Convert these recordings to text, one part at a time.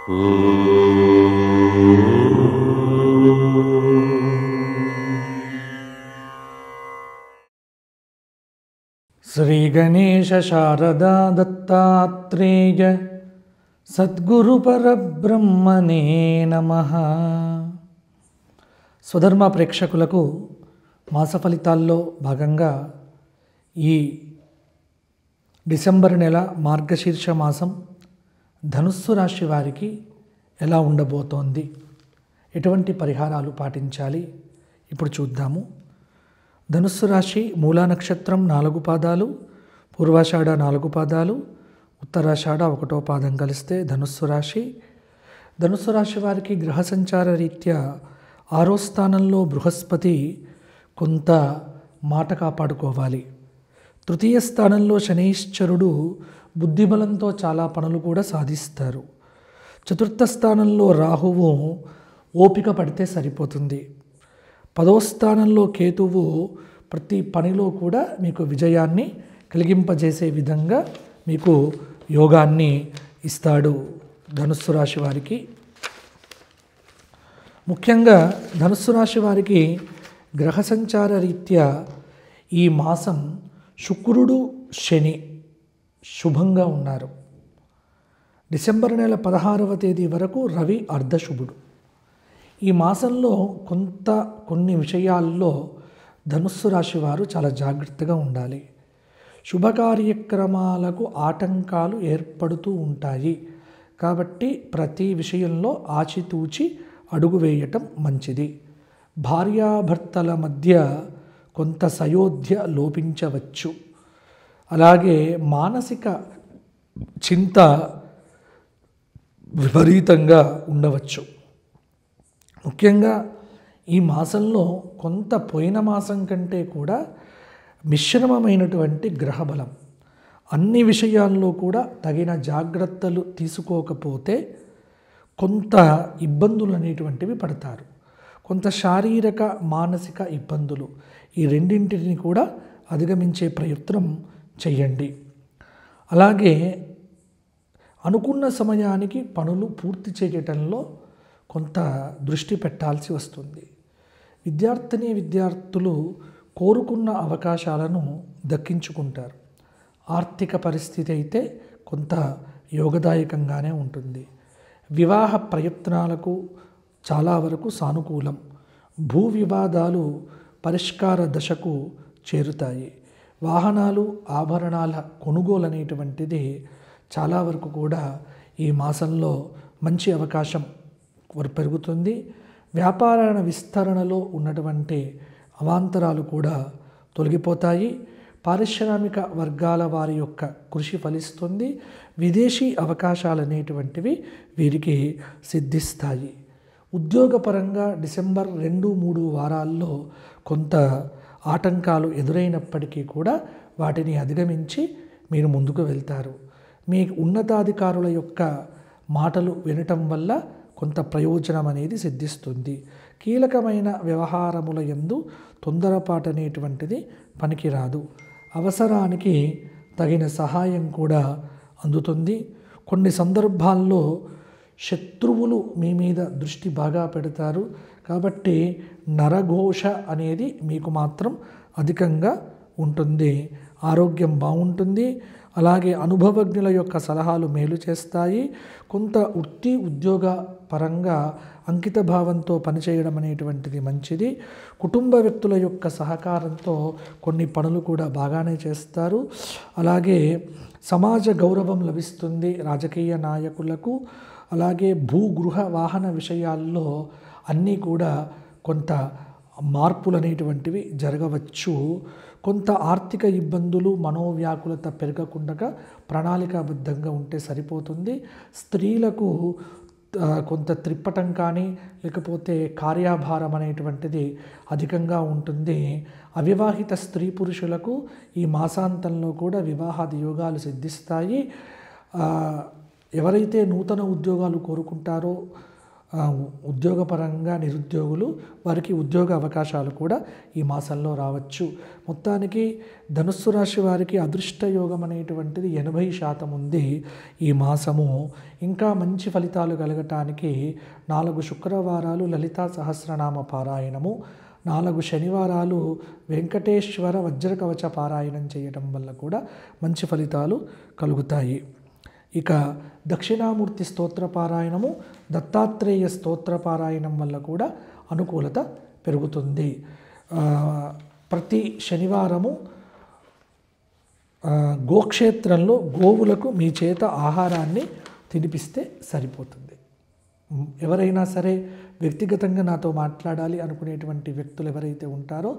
శ్రీ గణేశ శారదా దత్తాత్రేయ సద్గురు పరబ్రహ్మణే నమః. స్వధర్మ ప్రేక్షకులకు మాస ఫలితాల్లో భాగంగా ఈ డిసెంబర్ నెల మార్గశీర్ష మాసం ధనుస్సు రాశి వారికి ఎలా ఉండబోతోంది, ఎటువంటి పరిహారాలు పాటించాలి ఇప్పుడు చూద్దాము. ధనుస్సు రాశి మూలా నక్షత్రం 4 పాదాలు, పూర్వాషాఢ 4 పాదాలు, ఉత్తరాషాఢ 1వ పాదం కలిస్తే ధనుస్సు రాశి. ధనుస్సు రాశి వారికి గ్రహ సంచార రీత్యా 6వ స్థానంలో బృహస్పతి కొంత మాట కాపాడుకోవాలి. తృతీయ స్థానంలో శనైశ్చరుడు బుద్ధిబలంతో చాలా పనులు కూడా సాధిస్తారు. చతుర్థ స్థానంలో రాహువు ఓపిక పడితే సరిపోతుంది. 10వ స్థానంలో కేతువు ప్రతి పనిలో కూడా మీకు విజయాన్ని కలిగింపజేసే విధంగా మీకు యోగాన్ని ఇస్తాడు. ధనుస్సు రాశి వారికి ముఖ్యంగా ధనుస్సు రాశి వారికి గ్రహ సంచార రీత్యా ఈ మాసం శుక్రుడు శని శుభంగా ఉన్నారు. డిసెంబర్ నెల 16వ తేదీ వరకు రవి అర్ధశుభుడు. ఈ మాసంలో కొన్ని విషయాల్లో ధనుస్సు రాశి వారు చాలా జాగ్రత్తగా ఉండాలి. శుభకార్యక్రమాలకు ఆటంకాలు ఏర్పడుతూ ఉంటాయి కాబట్టి ప్రతి విషయంలో ఆచితూచి అడుగు వేయటం మంచిది. భార్యాభర్తల మధ్య కొంత సయోధ్య లోపించవచ్చు. అలాగే మానసిక చింత విపరీతంగా ఉండవచ్చు. ముఖ్యంగా ఈ మాసంలో కొంత పోయిన మాసం కంటే కూడా మిశ్రమమైనటువంటి గ్రహబలం. అన్ని విషయాల్లో కూడా తగిన జాగ్రత్తలు తీసుకోకపోతే కొంత ఇబ్బందులు అనేటువంటివి పడతారు. కొంత శారీరక మానసిక ఇబ్బందులు, ఈ రెండింటిని కూడా అధిగమించే ప్రయత్నం చేయండి. అలాగే అనుకున్న సమయానికి పనులు పూర్తి చేయటంలో కొంత దృష్టి పెట్టాల్సి వస్తుంది. విద్యార్థులు కోరుకున్న అవకాశాలను దక్కించుకుంటారు. ఆర్థిక పరిస్థితి అయితే కొంత యోగదాయకంగానే ఉంటుంది. వివాహ ప్రయత్నాలకు చాలా వరకు సానుకూలం. భూ వివాదాలు పరిష్కార దశకు చేరుతాయి. వాహనాలు ఆభరణాల కొనుగోలు అనేటువంటిది చాలా వరకు కూడా ఈ మాసంలో మంచి అవకాశం పెరుగుతుంది. వ్యాపార విస్తరణలో ఉన్నటువంటి అవాంతరాలు కూడా తొలగిపోతాయి. పారిశ్రామిక వర్గాల వారి యొక్క కృషి ఫలిస్తుంది. విదేశీ అవకాశాలు అనేటువంటివి వీరికి సిద్ధిస్తాయి. ఉద్యోగపరంగా డిసెంబర్ 2-3 వారాల్లో కొంత ఆటంకాలు ఎదురైనప్పటికీ కూడా వాటిని అధిగమించి మీరు ముందుకు వెళ్తారు. మీ ఉన్నతాధికారుల యొక్క మాటలు వినటం వల్ల కొంత ప్రయోజనం అనేది సిద్ధిస్తుంది. కీలకమైన వ్యవహారముల యందు తొందరపాటు అనేటువంటిది పనికిరాదు. అవసరానికి తగిన సహాయం కూడా అందుతుంది. కొన్ని సందర్భాల్లో శత్రువులు మీ మీద దృష్టి బాగా పెడతారు కాబట్టి నరఘోష అనేది మీకు మాత్రం అధికంగా ఉంటుంది. ఆరోగ్యం బాగుంటుంది. అలాగే అనుభవజ్ఞుల యొక్క సలహాలు మేలు చేస్తాయి. కొంత వృత్తి ఉద్యోగ పరంగా అంకిత భావంతో పనిచేయడం అనేటువంటిది మంచిది. కుటుంబ వ్యక్తుల యొక్క సహకారంతో కొన్ని పనులు కూడా బాగానే చేస్తారు. అలాగే సమాజ గౌరవం లభిస్తుంది రాజకీయ నాయకులకు. అలాగే భూగృహ వాహన విషయాల్లో అన్నీ కూడా కొంత మార్పులు అనేటువంటివి జరగవచ్చు. కొంత ఆర్థిక ఇబ్బందులు మనోవ్యాకులత పెరగకుండా ప్రణాళికాబద్ధంగా ఉంటే సరిపోతుంది. స్త్రీలకు కొంత త్రిప్పటం కానీ లేకపోతే కార్యాభారం అనేటువంటిది అధికంగా ఉంటుంది. అవివాహిత స్త్రీ పురుషులకు ఈ మాసాంతంలో కూడా వివాహాది యోగాలు సిద్ధిస్తాయి. ఎవరైతే నూతన ఉద్యోగాలు కోరుకుంటారో ఉద్యోగపరంగా నిరుద్యోగులు వారికి ఉద్యోగ అవకాశాలు కూడా ఈ మాసంలో రావచ్చు. మొత్తానికి ధనుస్సు రాశి వారికి అదృష్ట యోగం అనేటువంటిది 80% ఉంది ఈ మాసము. ఇంకా మంచి ఫలితాలు కలగటానికి 4 శుక్రవారాలు లలితా సహస్రనామ పారాయణము, 4 శనివారాలు వెంకటేశ్వర వజ్రకవచ పారాయణం చేయటం వల్ల కూడా మంచి ఫలితాలు కలుగుతాయి. ఇక దక్షిణామూర్తి స్తోత్ర పారాయణము, దత్తాత్రేయ స్తోత్ర పారాయణం వల్ల కూడా అనుకూలత పెరుగుతుంది. ప్రతి శనివారము గోక్షేత్రంలో గోవులకు మీ చేత ఆహారాన్ని తినిపిస్తే సరిపోతుంది. ఎవరైనా సరే వ్యక్తిగతంగా నాతో మాట్లాడాలి అనుకునేటువంటి వ్యక్తులు ఎవరైతే ఉంటారో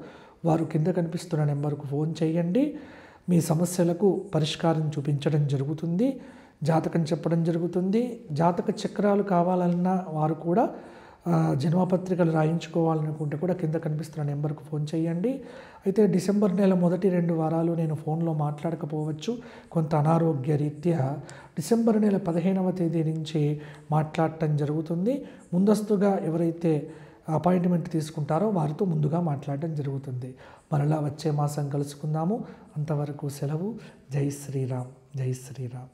వారు కింద కనిపిస్తున్న నెంబర్కు ఫోన్ చేయండి. మీ సమస్యలకు పరిష్కారం చూపించడం జరుగుతుంది. జాతకం చెప్పడం జరుగుతుంది. జాతక చక్రాలు కావాలన్నా వారు కూడా జన్మపత్రికలు రాయించుకోవాలనుకుంటే కూడా కింద కనిపిస్తున్న నెంబర్కు ఫోన్ చేయండి. అయితే డిసెంబర్ నెల మొదటి 2 వారాలు నేను ఫోన్లో మాట్లాడకపోవచ్చు, కొంత అనారోగ్య రీత్యా. డిసెంబర్ నెల 15వ తేదీ నుంచి మాట్లాడటం జరుగుతుంది. ముందస్తుగా ఎవరైతే అపాయింట్మెంట్ తీసుకుంటారో వారితో ముందుగా మాట్లాడటం జరుగుతుంది. మరలా వచ్చే మాసం కలుసుకుందాము. అంతవరకు సెలవు. జై శ్రీరామ్, జై శ్రీరామ్.